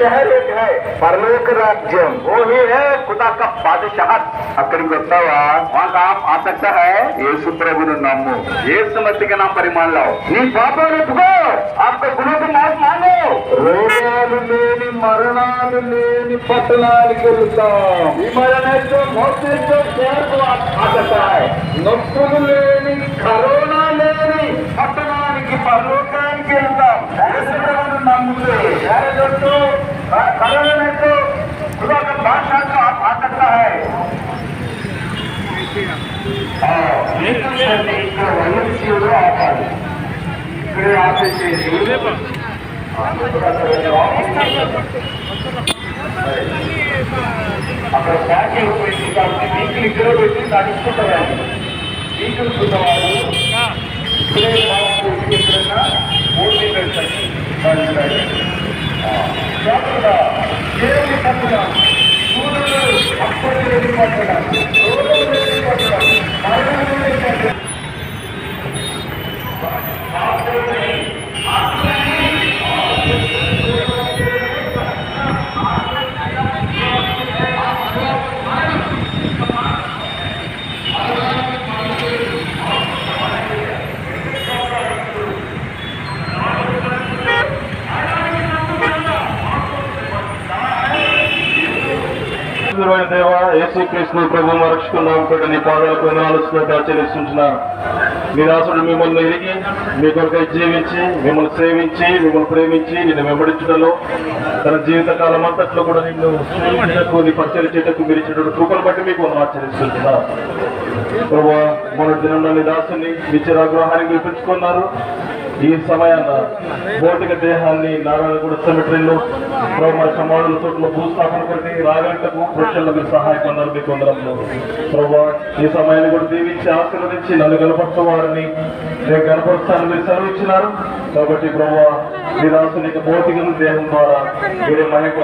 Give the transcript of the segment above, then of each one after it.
शहर एक है परलोक राज्यम, वो ही है खुदा का बादशाहत। अక్కడికి వస్తావా वहाँ काम आ सकता है। యేసు ప్రభువును నమ్ము, యేసు మसीह का नाम परिमाण लाओ, నీ పాపాలు ఒప్పుకో, आपको गुनों को माफ मानो, రోగాలు లేని మరణాలు లేని పట్టణానికి వెళ్తాం। ఈ మరణంతో మోక్షంతో చేరుకో आ सकता है। నొప్పులు లేని కరోనా లేని పట్టణానికి పరలోకానికి వెళ్తాం। యేసు ప్రభువును నమ్ముతే करोना में तो खुदा का बादशाह का आ सकता है। అక్కడ ప్యాకింగ్ ఉపయోగించి కాబట్టి వీక్లీ ఇక్కడ పెట్టి నడుచుకుంటారు వీకులుకున్నవారు ఇక్కడే ఎక్కడన్నా 4 మీటర్స్ జాగ్రత్త దేవుని పట్టడం సూర్యుడు అప్పటి లేని పట్టడం రోజు లేని పట్టడం మరణం లేని పట్టడం దేవ యేసుక్రీస్తు ప్రభు రక్షకుడు నీ పాదాలకు వందనాలు ఆచరిస్తుంటున్న నీ దాసుడు మిమ్మల్ని ఎరిగి మీ కొరకై జీవించి మిమ్మల్ని సేవించి మిమ్మల్ని ప్రేమించి నిన్ను వెంబడించడంలో తన జీవితకాలం అంతట్లో కూడా నిన్ను సేవించటకు నీ పరిచర్యకు మీరు ఇచ్చినటువంటి కృపను బట్టి మీకు ఆచరిస్తుంటున్నా ప్రభు మొన్నటి దినంలో నీ దాసుని నిత్యరాగ్రహానికి పిలిపించుకున్నారు। ఈ సమయాన భౌతిక దేహాన్ని నారాయణగూడ సెమిటరీలో ప్రభు సమాధుల చోట్ల భూస్థాపన కొట్టి రాగంటకు పురుషులకు మీరు సహాయపడినారు మీ కొందరంలో ప్రభు ఈ సమయాన్ని కూడా దీవించి ఆశీర్వదించి నన్ను గనపరచు వారిని నేను గనపరుస్తాను మీరు సెలవిచ్చినారు కాబట్టి ప్రభు మీ రాసుని భౌతిక దేహం ద్వారా మీరే మహిమ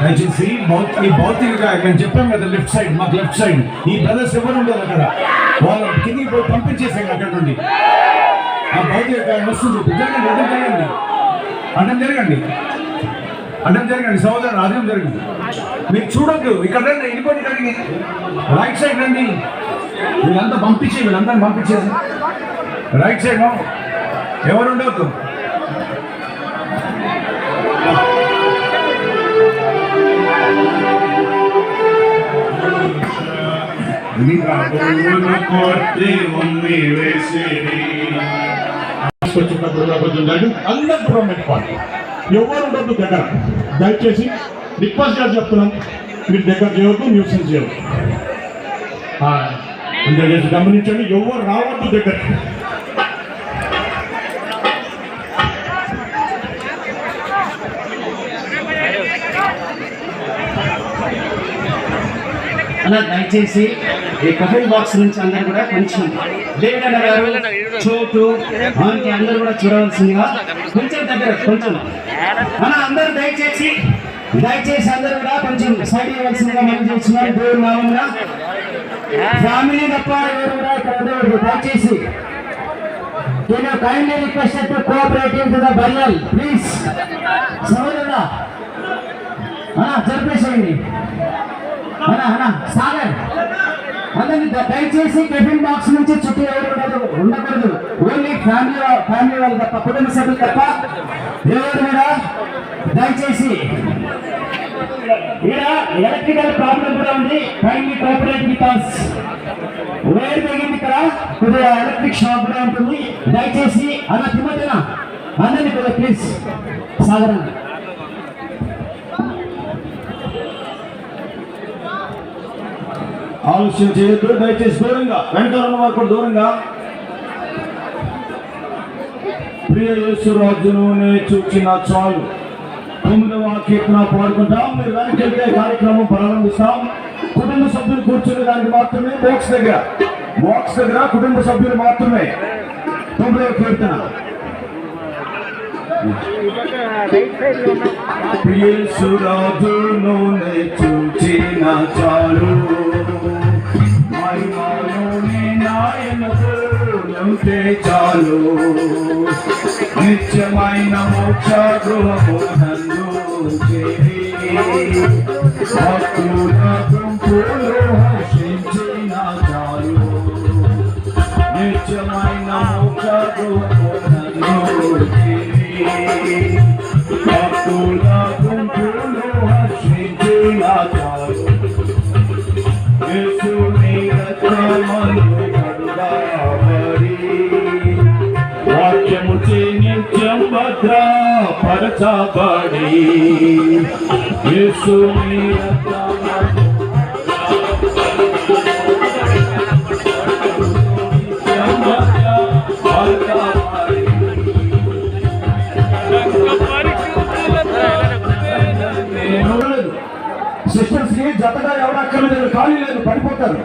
దయచేసి ఈ భౌతికగా మేము చెప్పాం కదా లెఫ్ట్ సైడ్ మాకు లెఫ్ట్ సైడ్ ఈ బ్రదర్స్ ఎవరు ఉండదు అక్కడ వాళ్ళ కిందికి పోయి పంపించేసాం అక్కడ నుండి ఆ భౌతిక వస్తుంది జరగండి అడ్డం జరగండి అడ్డం జరగండి సహోదరు అడ్డం జరగండి మీరు చూడొద్దు ఇక్కడ రండి వెళ్ళిపోయి రండి రైట్ సైడ్ రండి వీళ్ళంతా వీళ్ళందరినీ పంపించేసి రైట్ సైడ్ ఎవరు ఉండవద్దు అందరూ దూరం పెట్టుకోండి ఎవరు ఉండొద్దు దగ్గర దయచేసి రిక్వెస్ట్ గా చెప్తున్నాం మీరు దగ్గర చేయవద్దు న్యూసెన్స్ చేయవద్దు దయచేసి గమనించండి ఎవరు రావద్దు దగ్గర అలా దయచేసి ఈ కఫెన్ బాక్స్ నుంచి అందరూ కూడా కొంచెం లేడన్న గారు చోటు ఆంటీ అందరూ కూడా చూడవలసిందిగా కొంచెం దగ్గర కొంచెం అలా అందరూ దయచేసి అందరూ కూడా కొంచెం సైడ్ ఇవ్వాల్సిందిగా మనం చేస్తున్నాం దేవుడు నామమున ఫ్యామిలీ తప్ప ఎవరు కూడా ఇక్కడ దయచేసి నేను kindly request to cooperative to the burial please సోదరుడా జరిపేసేయండి అన్నా సాగర్ అందరినీ దయచేసి టిఫిన్ బాక్స్ నుంచి చుట్టూ ఎవరు ఉండకూడదు. ఓన్లీ ఫ్యామిలీ వాళ్ళు తప్ప, కుటుంబ సభ్యులు తప్ప ఎవరు కూడా దయచేసి. ఇక్కడ ఎలక్ట్రికల్ ప్రాబ్లం కూడా ఉంది. Kindly cooperate with us. Wire తగ్గింది ఇక్కడ, కొద్దిగా ఎలక్ట్రిక్ షాప్ కూడా ఉంటుంది. దయచేసి అన్న తిమ్మతిన అందరినీ కొద్దిగా ప్లీజ్ సాగరండి. ఆలోచన చేయొద్దు, దయచేసి దూరంగా, వెనకాల ఉన్న వారు కూడా దూరంగా. ప్రియ యేసు రాజును నే చూచిన చాలు 9వ కీర్తన పాడుకుంటాం. మీరు వెనక్కి వెళ్తే కార్యక్రమం ప్రారంభిస్తాం. కుటుంబ సభ్యులు కూర్చునే దానికి మాత్రమే బాక్స్ దగ్గర కుటుంబ సభ్యులు మాత్రమే. 9వ కీర్తన. ప్రియ యేసు రాజును నే చూచిన చాలు, ఉంటే చాలు, నిత్యమైన మోక్ష గృహము నందు చేరి భక్తుల గుంపులు హర్షించిన చాలు, నిత్యమైన మోక్ష గృహము నందు చేరి భక్తుల గుంపులు హర్షించిన చాలు. యేసుని రక్తమందు వాక్యముచే నిత్యం భద్రపరచబడి యేసుని సిస్టర్స్ కి జతగా ఎవరు అక్కర్లేదు, ఖాళీ లేదు, పడిపోతారు.